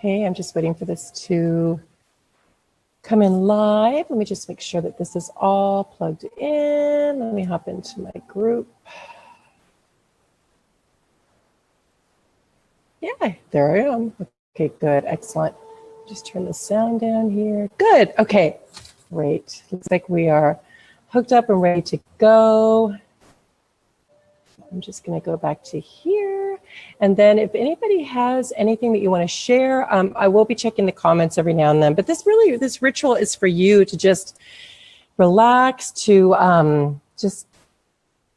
Okay, I'm just waiting for this to come in live. Let me just make sure that this is all plugged in. Let me hop into my group. Yeah, there I am. Okay, good, excellent. Just turn the sound down here. Good, okay, great. Looks like we are hooked up and ready to go. I'm just gonna go back to here. And then if anybody has anything that you wanna share, I will be checking the comments every now and then, but this ritual is for you to just relax, to just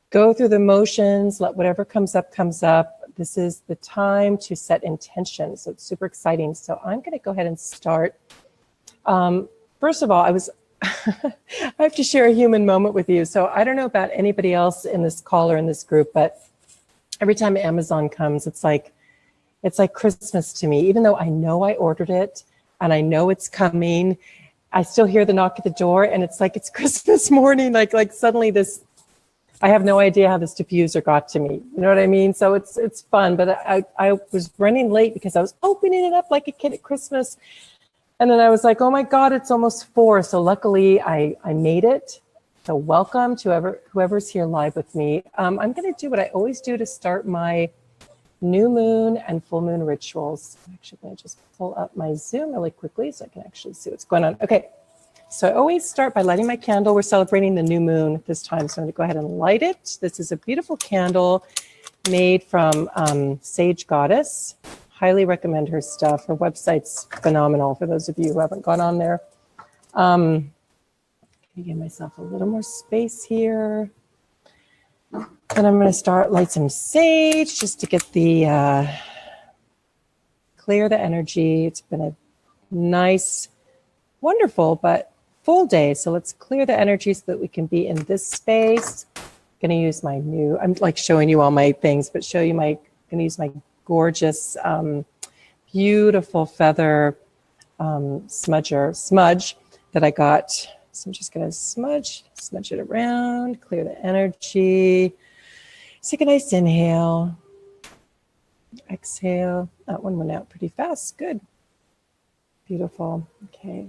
go through the motions, let whatever comes up, comes up. This is the time to set intentions. So it's super exciting. So I'm gonna go ahead and start. First of all, I have to share a human moment with you. So I don't know about anybody else in this call or in this group, but every time Amazon comes, it's like Christmas to me. Even though I know I ordered it and I know it's coming, I still hear the knock at the door, and it's like it's Christmas morning. Like suddenly this, I have no idea how this diffuser got to me. You know what I mean? So it's fun, but I was running late because I was opening it up like a kid at Christmas. And then I was like, oh my God, it's almost 4. So luckily I made it. So welcome to whoever's here live with me. I'm gonna do what I always do to start my new moon and full moon rituals. I'm actually gonna just pull up my Zoom really quickly so I can actually see what's going on. Okay, so I always start by lighting my candle. We're celebrating the new moon this time, so I'm gonna go ahead and light it. This is a beautiful candle made from Sage Goddess. Highly recommend her stuff. Her website's phenomenal for those of you who haven't gone on there. Let me give myself a little more space here. And I'm going to light some sage just to get the, clear the energy. It's been a nice, wonderful, but full day. So let's clear the energy so that we can be in this space. I'm going to use my new, I'm like showing you all my things, but I'm going to use my gorgeous, beautiful feather smudge that I got. So I'm just gonna smudge it around, clear the energy. Take a nice inhale, exhale. That one went out pretty fast, good. Beautiful, okay.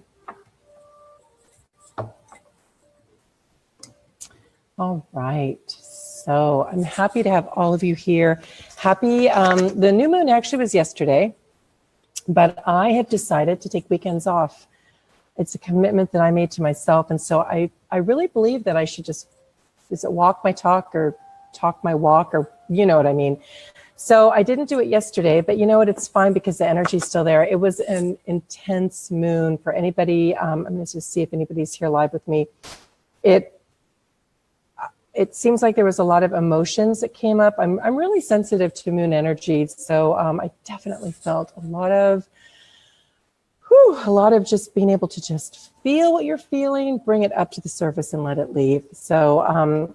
All right, so I'm happy to have all of you here. Happy, the new moon actually was yesterday, but I have decided to take weekends off. It's a commitment that I made to myself. And so I really believe that I should just, is it walk my talk or talk my walk, or you know what I mean? So I didn't do it yesterday, but you know what, it's fine because the energy's still there. It was an intense moon for anybody. I'm gonna just see if anybody's here live with me. It seems like there was a lot of emotions that came up. I'm really sensitive to moon energy. So I definitely felt a lot of just being able to just feel what you're feeling, bring it up to the surface and let it leave. So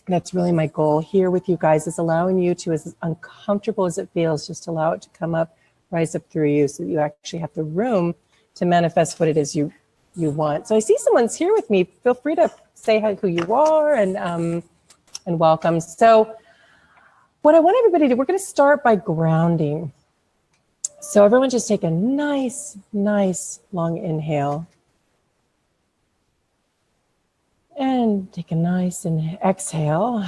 that's really my goal here with you guys, is allowing you to, as uncomfortable as it feels, just allow it to come up, rise up through you so that you actually have the room to manifest what it is you want. So I see someone's here with me. Feel free to say hi, who you are, and welcome. So what I want everybody to do, we're going to start by grounding. So everyone just take a nice long inhale. And take a nice exhale.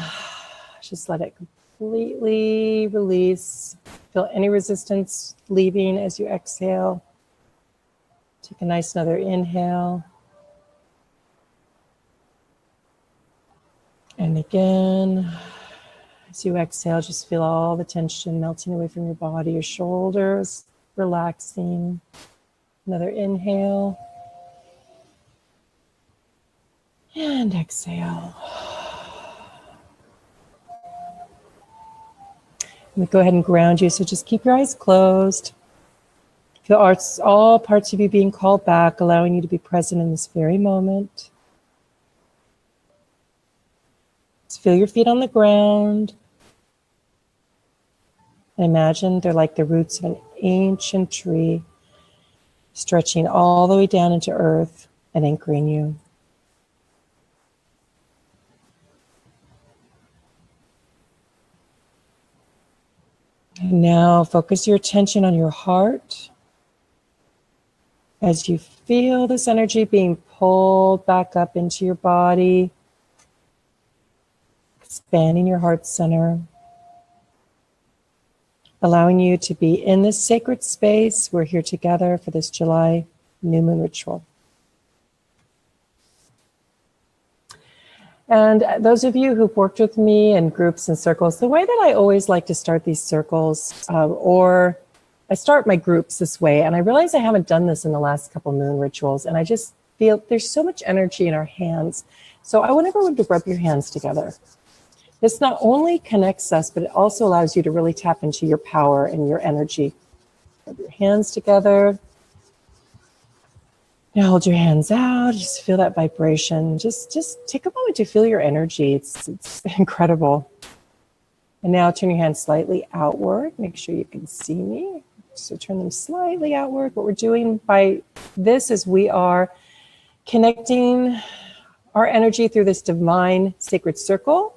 Just let it completely release. Feel any resistance leaving as you exhale. Take a nice another inhale. And again, as you exhale, just feel all the tension melting away from your body, your shoulders relaxing. Another inhale. And exhale. We go ahead and ground you, so just keep your eyes closed. Feel all parts of you being called back, allowing you to be present in this very moment. Just feel your feet on the ground. And imagine they're like the roots of an ancient tree, stretching all the way down into earth and anchoring you. And now focus your attention on your heart. As you feel this energy being pulled back up into your body, expanding your heart center, allowing you to be in this sacred space. We're here together for this July new moon ritual. And those of you who've worked with me in groups and circles, the way that I always like to start these circles, or I start my groups this way, and I realize I haven't done this in the last couple moon rituals, and I just feel there's so much energy in our hands. So I want everyone to rub your hands together. This not only connects us, but it also allows you to really tap into your power and your energy. Rub your hands together. Now hold your hands out, just feel that vibration. Just take a moment to feel your energy. It's incredible. And now turn your hands slightly outward. Make sure you can see me. So turn them slightly outward. What we're doing by this is we are connecting our energy through this divine sacred circle.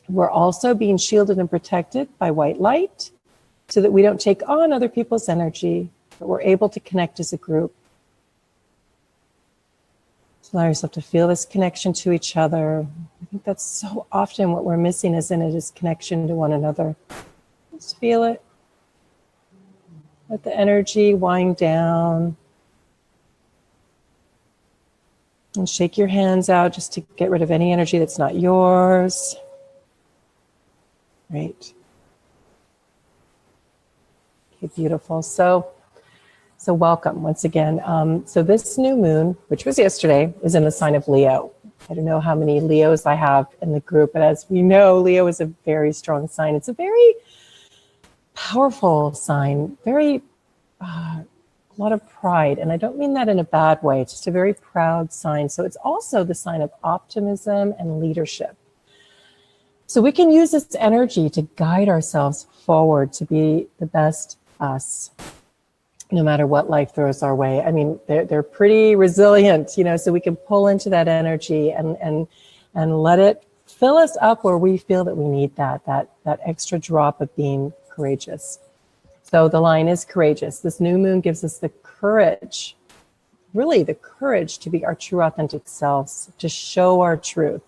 We're also being shielded and protected by white light so that we don't take on other people's energy, but we're able to connect as a group. Allow yourself to feel this connection to each other. I think that's so often what we're missing, isn't it? Is connection to one another. Just feel it. Let the energy wind down. And shake your hands out just to get rid of any energy that's not yours. Great. Okay, beautiful. So welcome once again. So this new moon, which was yesterday, is in the sign of Leo. I don't know how many Leos I have in the group, but as we know, Leo is a very strong sign. It's a very powerful sign, a lot of pride. And I don't mean that in a bad way. It's just a very proud sign. So it's also the sign of optimism and leadership. So we can use this energy to guide ourselves forward to be the best us, no matter what life throws our way. I mean, they're pretty resilient, so we can pull into that energy and let it fill us up where we feel that we need that extra drop of being courageous. So the line is courageous. This new moon gives us the courage, really the courage to be our true authentic selves, to show our truth,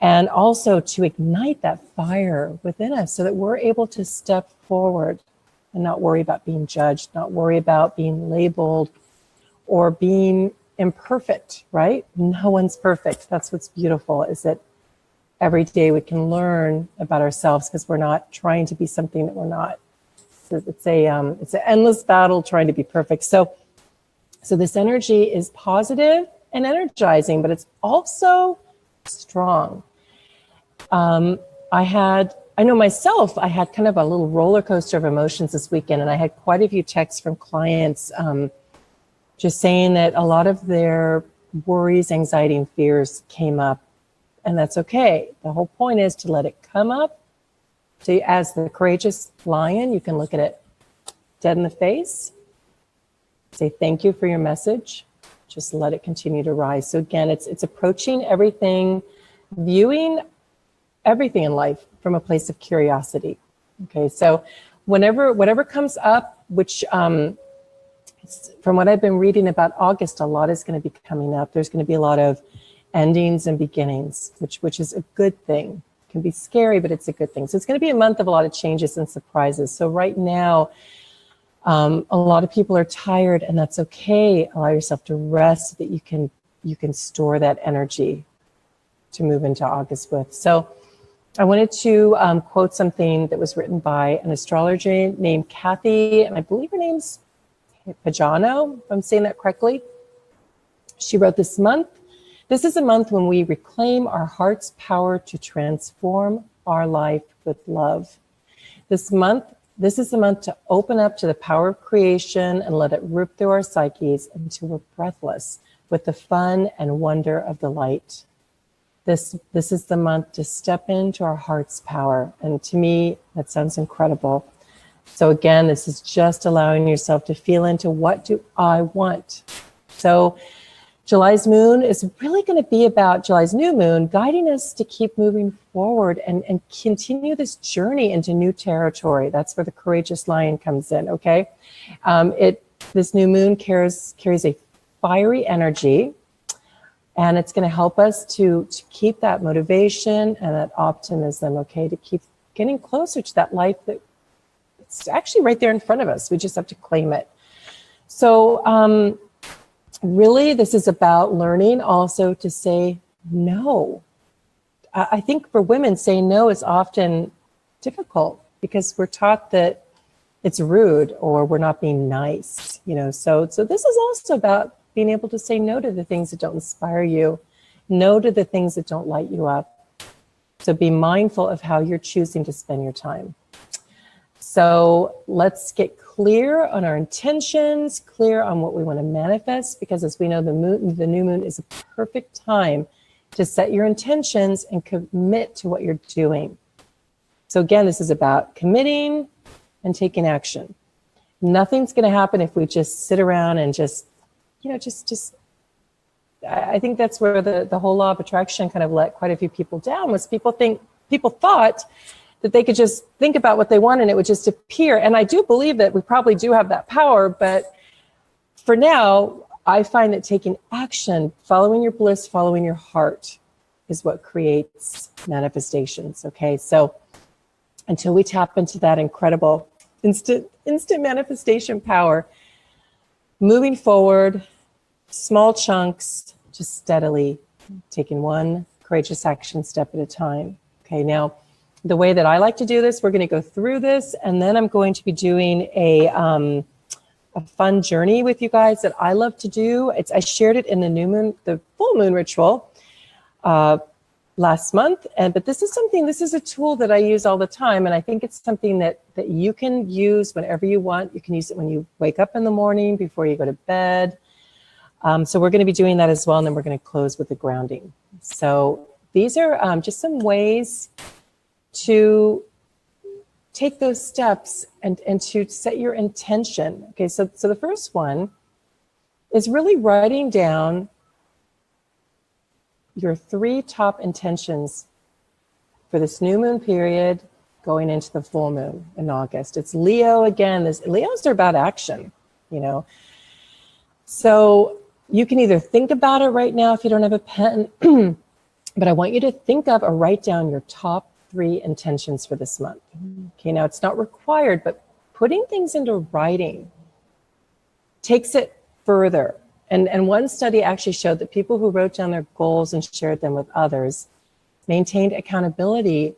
and also to ignite that fire within us so that we're able to step forward and not worry about being judged, not worry about being labeled or being imperfect, right? No one's perfect. That's what's beautiful, is that every day we can learn about ourselves because we're not trying to be something that we're not. So it's an endless battle trying to be perfect. So this energy is positive and energizing, but it's also strong. I know myself, I had kind of a little roller coaster of emotions this weekend, and I had quite a few texts from clients just saying that a lot of their worries, anxiety, and fears came up, and that's okay. The whole point is to let it come up. So as the courageous lion, you can look at it dead in the face, say thank you for your message, just let it continue to rise. So again, it's approaching everything, viewing everything in life from a place of curiosity. Okay, so whatever comes up, which from what I've been reading about August, a lot is going to be coming up. There's going to be a lot of endings and beginnings, which is a good thing. It can be scary, but it's a good thing. So it's going to be a month of a lot of changes and surprises. So right now, a lot of people are tired, and that's okay. Allow yourself to rest so that you can store that energy to move into August with. So I wanted to quote something that was written by an astrologer named Kathy, and I believe her name's Pagano, if I'm saying that correctly. She wrote, this is a month when we reclaim our heart's power to transform our life with love. This is the month to open up to the power of creation and let it rip through our psyches until we're breathless with the fun and wonder of the light. This is the month to step into our heart's power. And to me, that sounds incredible. So again, this is just allowing yourself to feel into, what do I want? So July's moon is really going to be about July's new moon, guiding us to keep moving forward and continue this journey into new territory. That's where the courageous lion comes in, okay? This new moon carries a fiery energy, and it's going to help us to keep that motivation and that optimism, okay, to keep getting closer to that life that it's actually right there in front of us. We just have to claim it. So really, this is about learning also to say no. I think for women, saying no is often difficult because we're taught that it's rude or we're not being nice, you know. So this is also about being able to say no to the things that don't inspire you, no to the things that don't light you up. So be mindful of how you're choosing to spend your time. So let's get clear on our intentions, clear on what we want to manifest, because as we know, the new moon is a perfect time to set your intentions and commit to what you're doing. So again, this is about committing and taking action. Nothing's going to happen if we just sit around and just, you know, just. I think that's where the whole law of attraction kind of let quite a few people down, was people thought that they could just think about what they want and it would just appear. And I do believe that we probably do have that power, but for now, I find that taking action, following your bliss, following your heart is what creates manifestations, okay? So until we tap into that incredible instant manifestation power, moving forward, small chunks, just steadily taking one courageous action step at a time. Okay, now the way that I like to do this, we're going to go through this, and then I'm going to be doing a fun journey with you guys that I love to do. I shared it in the full moon ritual last month, but this is a tool that I use all the time, and I think it's something that you can use whenever you want. You can use it when you wake up in the morning, before you go to bed. So we're going to be doing that as well, and then we're going to close with the grounding. So these are just some ways to take those steps and to set your intention. Okay, so the first one is really writing down your 3 top intentions for this new moon period going into the full moon in August. It's Leo again. Leos are about action, you know. So you can either think about it right now if you don't have a pen, but I want you to think of or write down your top 3 intentions for this month. Okay, now it's not required, but putting things into writing takes it further. And one study actually showed that people who wrote down their goals and shared them with others maintained accountability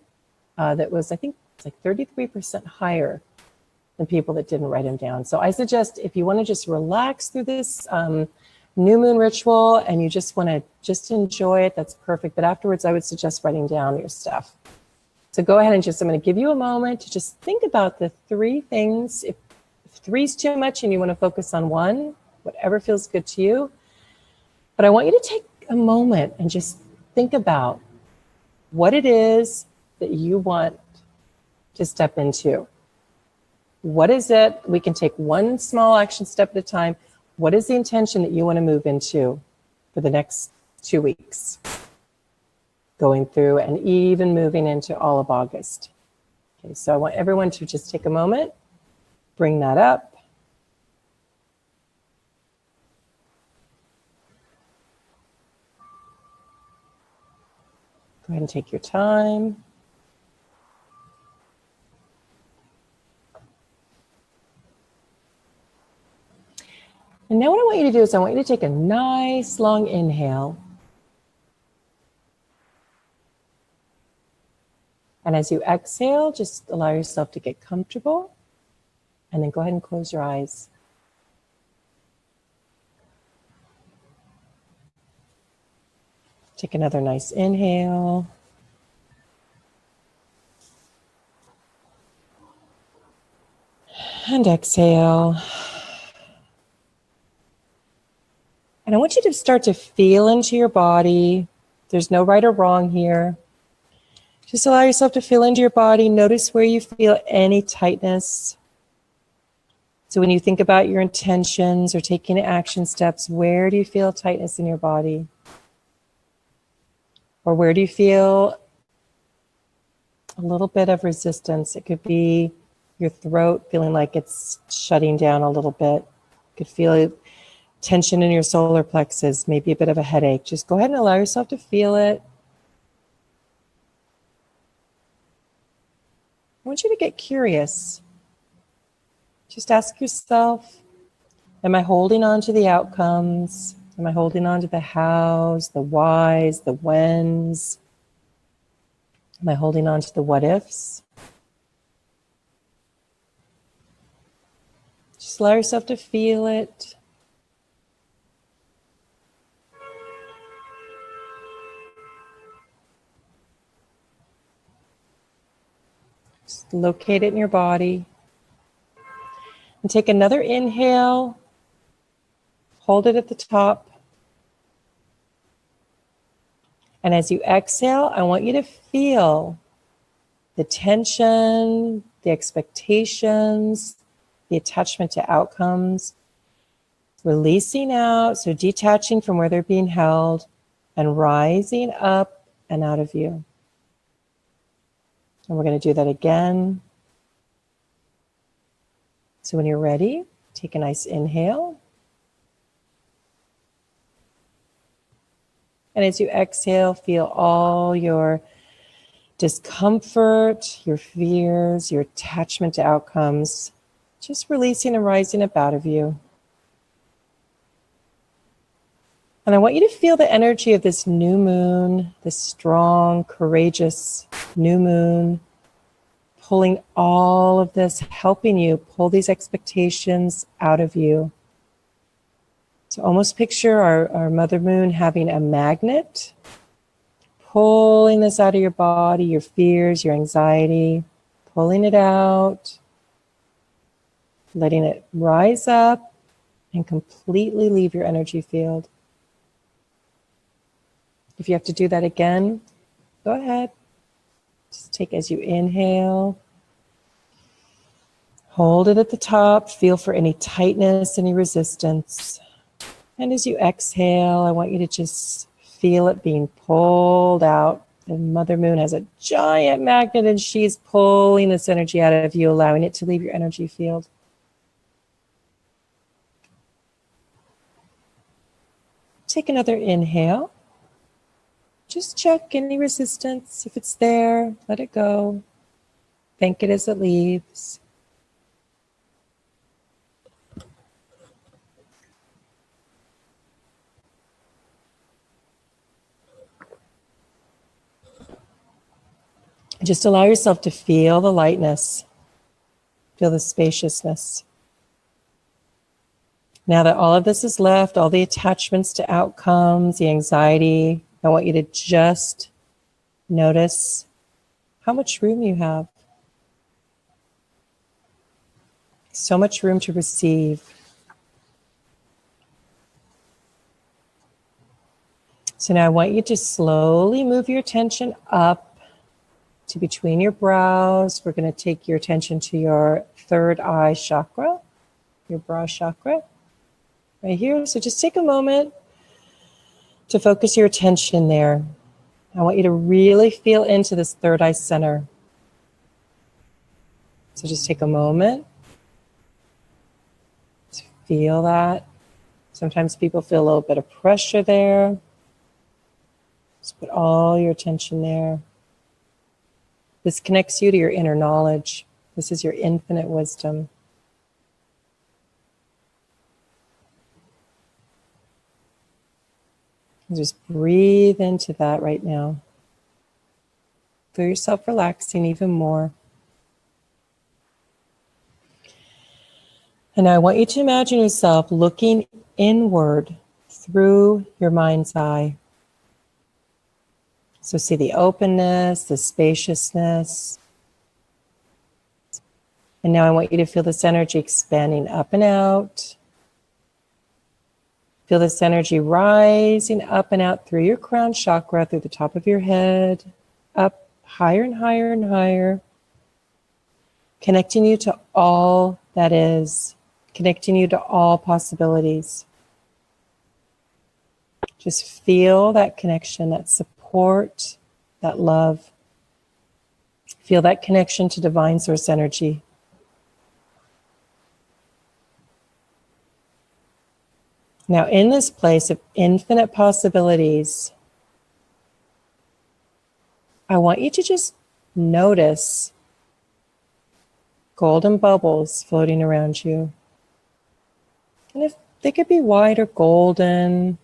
that was, I think, it's like 33% higher than people that didn't write them down. So I suggest if you want to just relax through this new moon ritual and you just want to just enjoy it, that's perfect. But afterwards, I would suggest writing down your stuff. So go ahead and I'm going to give you a moment to just think about the 3 things. If 3 is too much and you want to focus on 1, whatever feels good to you. But I want you to take a moment and just think about what it is that you want to step into. What is it? We can take one small action step at a time. What is the intention that you want to move into for the next 2 weeks? Going through and even moving into all of August. Okay, so I want everyone to just take a moment, bring that up. Go ahead and take your time. And now what I want you to do is I want you to take a nice long inhale. And as you exhale, just allow yourself to get comfortable. And then go ahead and close your eyes. Take another nice inhale. And exhale. And I want you to start to feel into your body. There's no right or wrong here. Just allow yourself to feel into your body. Notice where you feel any tightness. So when you think about your intentions or taking action steps, where do you feel tightness in your body? Or where do you feel a little bit of resistance? It could be your throat feeling like it's shutting down a little bit. could feel tension in your solar plexus, maybe a bit of a headache. Just go ahead and allow yourself to feel it. I want you to get curious. Just ask yourself, am I holding on to the outcomes? Am I holding on to the hows, the whys, the whens? Am I holding on to the what ifs? Just allow yourself to feel it. Just locate it in your body. And take another inhale. Hold it at the top. And as you exhale, I want you to feel the tension, the expectations, the attachment to outcomes, releasing out, so detaching from where they're being held and rising up and out of you. And we're going to do that again. So when you're ready, take a nice inhale. And as you exhale, feel all your discomfort, your fears, your attachment to outcomes, just releasing and rising up out of you. And I want you to feel the energy of this new moon, this strong, courageous new moon, pulling all of this, helping you pull these expectations out of you. So almost picture our mother moon having a magnet, pulling this out of your body, your fears, your anxiety, pulling it out, letting it rise up and completely leave your energy field. If you have to do that again, go ahead. Just take as you inhale. Hold it at the top. Feel for any tightness, any resistance. And as you exhale, I want you to just feel it being pulled out. The Mother Moon has a giant magnet and she's pulling this energy out of you, allowing it to leave your energy field. Take another inhale. Just check any resistance. If it's there, let it go. Thank it as it leaves. Just allow yourself to feel the lightness, feel the spaciousness. Now that all of this is left, all the attachments to outcomes, the anxiety, I want you to just notice how much room you have. So much room to receive. So now I want you to slowly move your attention up to between your brows. We're going to take your attention to your third eye chakra, your brow chakra, right here. So just take a moment to focus your attention there. I want you to really feel into this third eye center. So just take a moment to feel that. Sometimes people feel a little bit of pressure there. Just put all your attention there. This connects you to your inner knowledge. This is your infinite wisdom. And just breathe into that right now. Feel yourself relaxing even more. And now I want you to imagine yourself looking inward through your mind's eye. So see the openness, the spaciousness. And now I want you to feel this energy expanding up and out. Feel this energy rising up and out through your crown chakra, through the top of your head, up higher and higher and higher, connecting you to all that is, connecting you to all possibilities. Just feel that connection, that support, that love. Feel that connection to divine source energy. Now, in this place of infinite possibilities, I want you to just notice golden bubbles floating around you. And if they could be white or golden,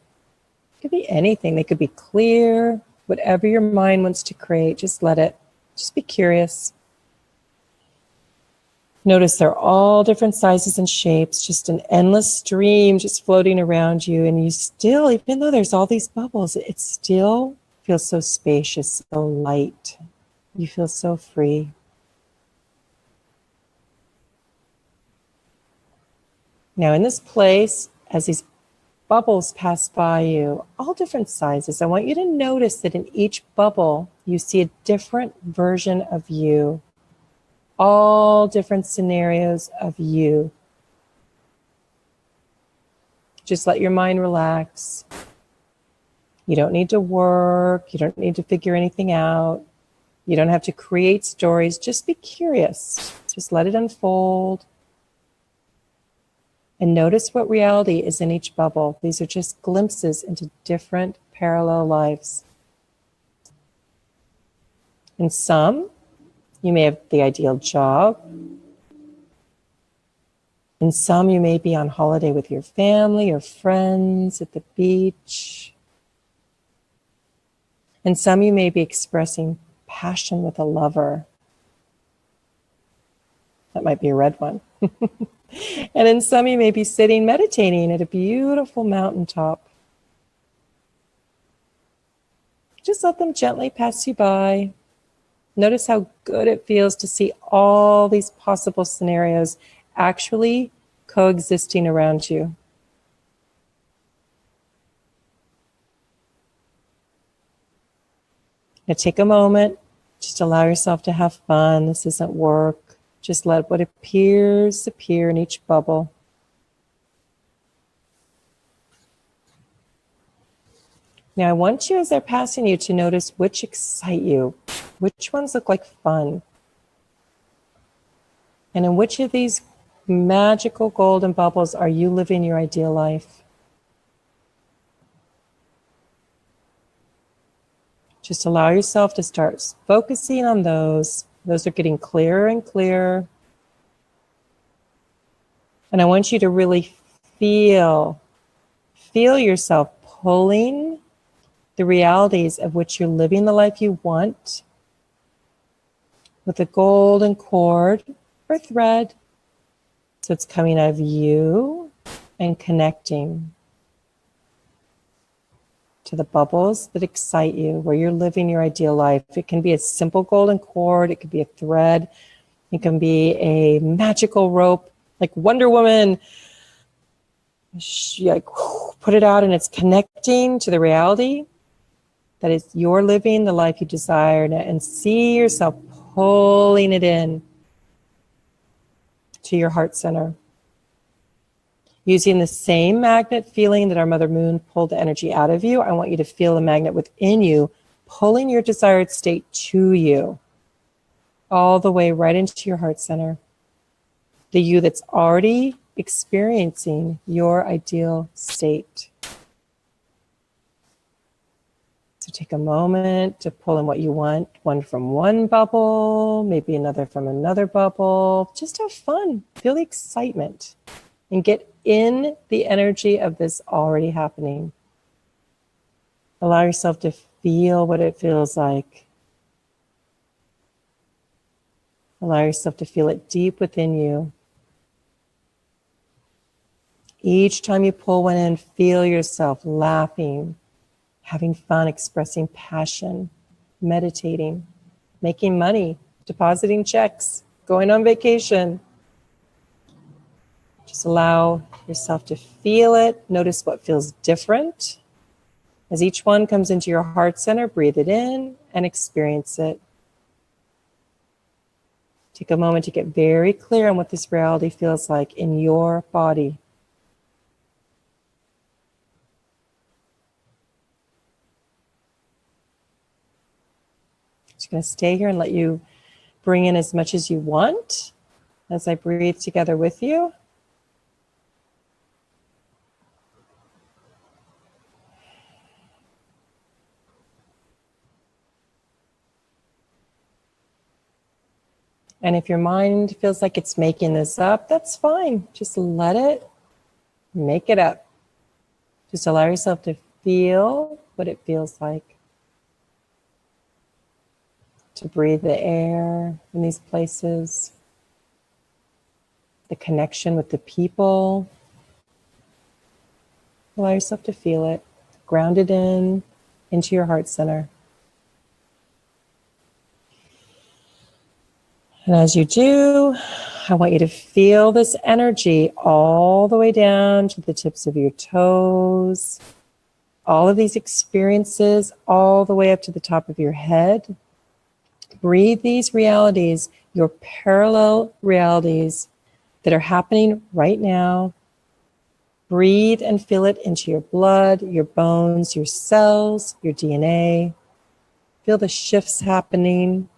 it could be anything. They could be clear, whatever your mind wants to create, just let it, just be curious. Notice they're all different sizes and shapes, just an endless stream just floating around you. And you still, even though there's all these bubbles, it still feels so spacious, so light. You feel so free. Now in this place, as these bubbles pass by you, all different sizes, I want you to notice that in each bubble, you see a different version of you. All different scenarios of you. Just let your mind relax. You don't need to work. You don't need to figure anything out. You don't have to create stories. Just be curious. Just let it unfold. And notice what reality is in each bubble. These are just glimpses into different parallel lives. In some, you may have the ideal job. In some, you may be on holiday with your family or friends at the beach. In some, you may be expressing passion with a lover. That might be a red one. And in some, you may be sitting meditating at a beautiful mountaintop. Just let them gently pass you by. Notice how good it feels to see all these possible scenarios actually coexisting around you. Now take a moment, just allow yourself to have fun. This isn't work. Just let what appears appear in each bubble. Now I want you, as they're passing you, to notice which excite you. Which ones look like fun? And in which of these magical golden bubbles are you living your ideal life? Just allow yourself to start focusing on those. Those are getting clearer and clearer. And I want you to really feel yourself pulling the realities of which you're living the life you want with a golden cord or thread. So it's coming out of you and connecting to the bubbles that excite you, where you're living your ideal life. It can be a simple golden cord. It could be a thread. It can be a magical rope, like Wonder Woman. She put it out and it's connecting to the reality that is you're living the life you desire, and see yourself pulling it in to your heart center. Using the same magnet feeling that our Mother Moon pulled the energy out of you, I want you to feel the magnet within you, pulling your desired state to you, all the way right into your heart center. The you that's already experiencing your ideal state. So take a moment to pull in what you want, one from one bubble, maybe another from another bubble. Just have fun, feel the excitement, and get in the energy of this already happening. Allow yourself to feel what it feels like. Allow yourself to feel it deep within you. Each time you pull one in, feel yourself laughing, having fun, expressing passion, meditating, making money, depositing checks, going on vacation. Just allow yourself to feel it. Notice what feels different. As each one comes into your heart center, breathe it in and experience it. Take a moment to get very clear on what this reality feels like in your body. Just going to stay here and let you bring in as much as you want as I breathe together with you. And if your mind feels like it's making this up, that's fine. Just let it make it up. Just allow yourself to feel what it feels like. To breathe the air in these places. The connection with the people. Allow yourself to feel it. Ground it into your heart center. And as you do, I want you to feel this energy all the way down to the tips of your toes. All of these experiences all the way up to the top of your head. Breathe these realities, your parallel realities that are happening right now. Breathe and feel it into your blood, your bones, your cells, your DNA. Feel the shifts happening.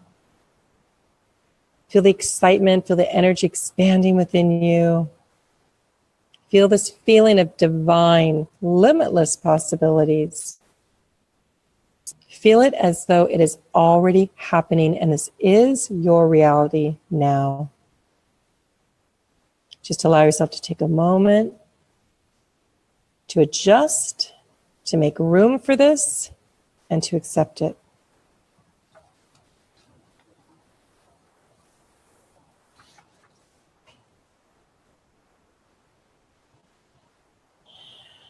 Feel the excitement, feel the energy expanding within you. Feel this feeling of divine, limitless possibilities. Feel it as though it is already happening and this is your reality now. Just allow yourself to take a moment to adjust, to make room for this, and to accept it.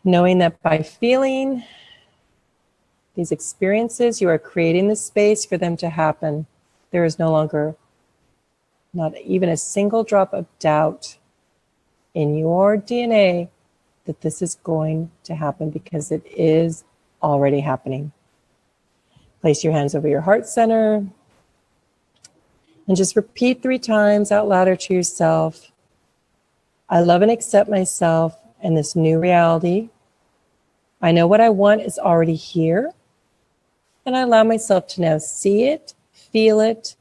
Knowing that by feeling these experiences, you are creating the space for them to happen. There is no longer, not even a single drop of doubt in your DNA that this is going to happen because it is already happening. Place your hands over your heart center and just repeat 3 times out loud or to yourself. I love and accept myself and this new reality. I know what I want is already here, and I allow myself to now see it, feel it,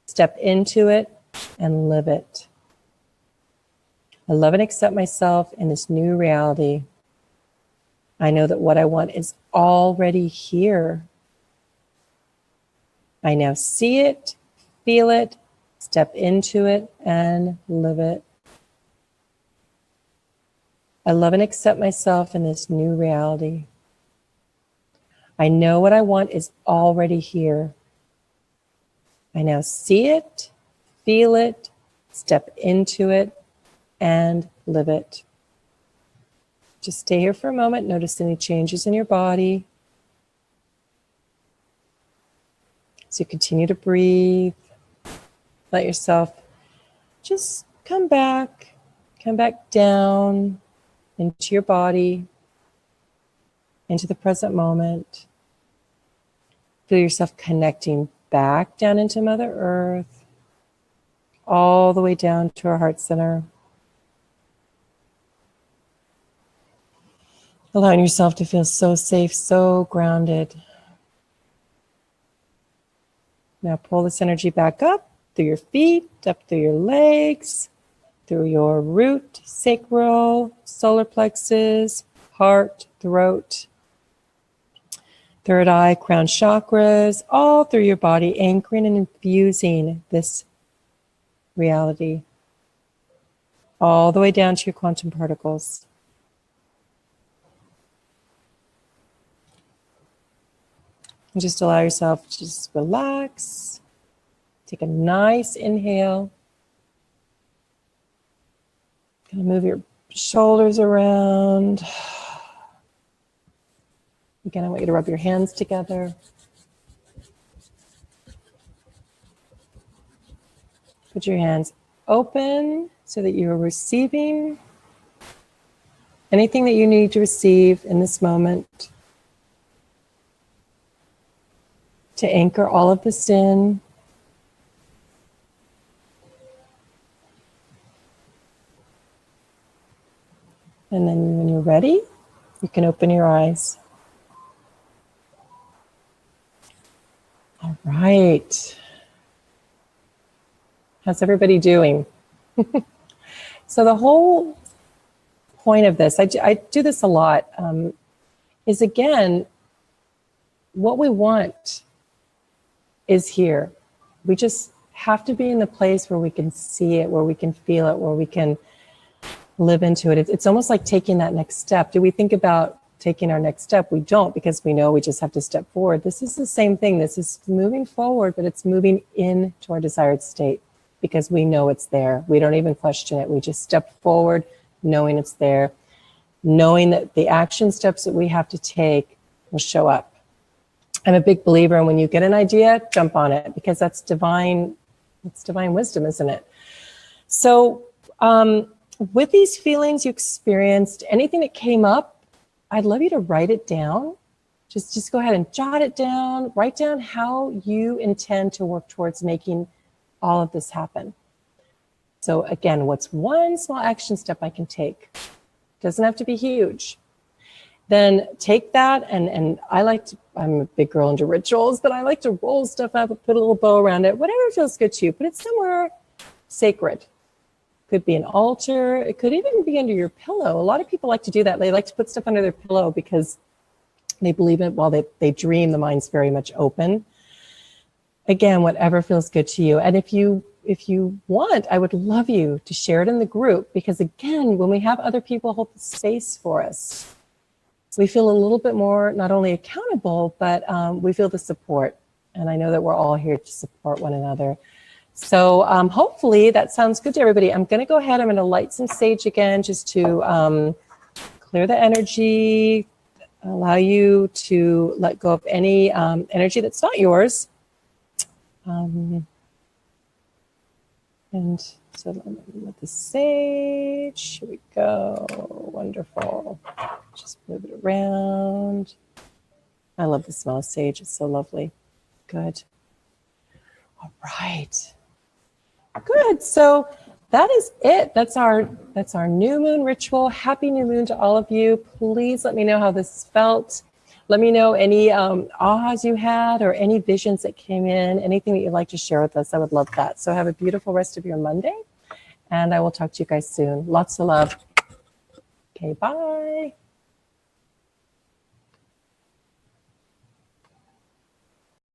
step into it, and live it. I love and accept myself in this new reality. I know that what I want is already here. I now see it, feel it, step into it, and live it. I love and accept myself in this new reality. I know what I want is already here. I now see it, feel it, step into it, and live it. Just stay here for a moment. Notice any changes in your body. As you continue to breathe, let yourself just come back down into your body, into the present moment. Feel yourself connecting back down into Mother Earth, all the way down to our heart center. Allowing yourself to feel so safe, so grounded. Now pull this energy back up through your feet, up through your legs, through your root, sacral, solar plexus, heart, throat, third eye, crown chakras, all through your body, anchoring and infusing this reality, all the way down to your quantum particles. And just allow yourself to just relax. Take a nice inhale. Kind of move your shoulders around. Again, I want you to rub your hands together. Put your hands open so that you are receiving anything that you need to receive in this moment. To anchor all of this in. And then when you're ready, you can open your eyes. All right. How's everybody doing? So the whole point of this, I do this a lot, is again, what we want is here. We just have to be in the place where we can see it, where we can feel it, where we can live into it. It's almost like taking that next step. Do we think about taking our next step? We don't, because we know we just have to step forward. This is the same thing. This is moving forward, but it's moving into our desired state because we know it's there. We don't even question it. We just step forward knowing it's there, knowing that the action steps that we have to take will show up. I'm a big believer in when you get an idea, jump on it, because that's divine. It's divine wisdom, isn't it? So with these feelings you experienced, anything that came up, I'd love you to write it down. Just go ahead and jot it down. Write down how you intend to work towards making all of this happen. So again, what's one small action step I can take? Doesn't have to be huge. Then take that, and I'm a big girl into rituals, but I like to roll stuff up, put a little bow around it, whatever feels good to you. Put it somewhere sacred. Could be an altar. It could even be under your pillow. A lot of people like to do that. They like to put stuff under their pillow because they believe it while they dream. The mind's very much open. Again, whatever feels good to you. And if you want, I would love you to share it in the group, because again, when we have other people hold the space for us, we feel a little bit more not only accountable, but we feel the support. And I know that we're all here to support one another. So hopefully that sounds good to everybody. I'm going to go ahead. I'm going to light some sage again just to clear the energy, allow you to let go of any energy that's not yours. And so with the sage, here we go. Wonderful. Just move it around. I love the smell of sage. It's so lovely. Good. All right. Good. So that is it. That's our new moon ritual. Happy new moon to all of you. Please let me know how this felt. Let me know any ahas you had or any visions that came in, anything that you'd like to share with us. I would love that. So have a beautiful rest of your Monday, and I will talk to you guys soon. Lots of love. Okay, bye.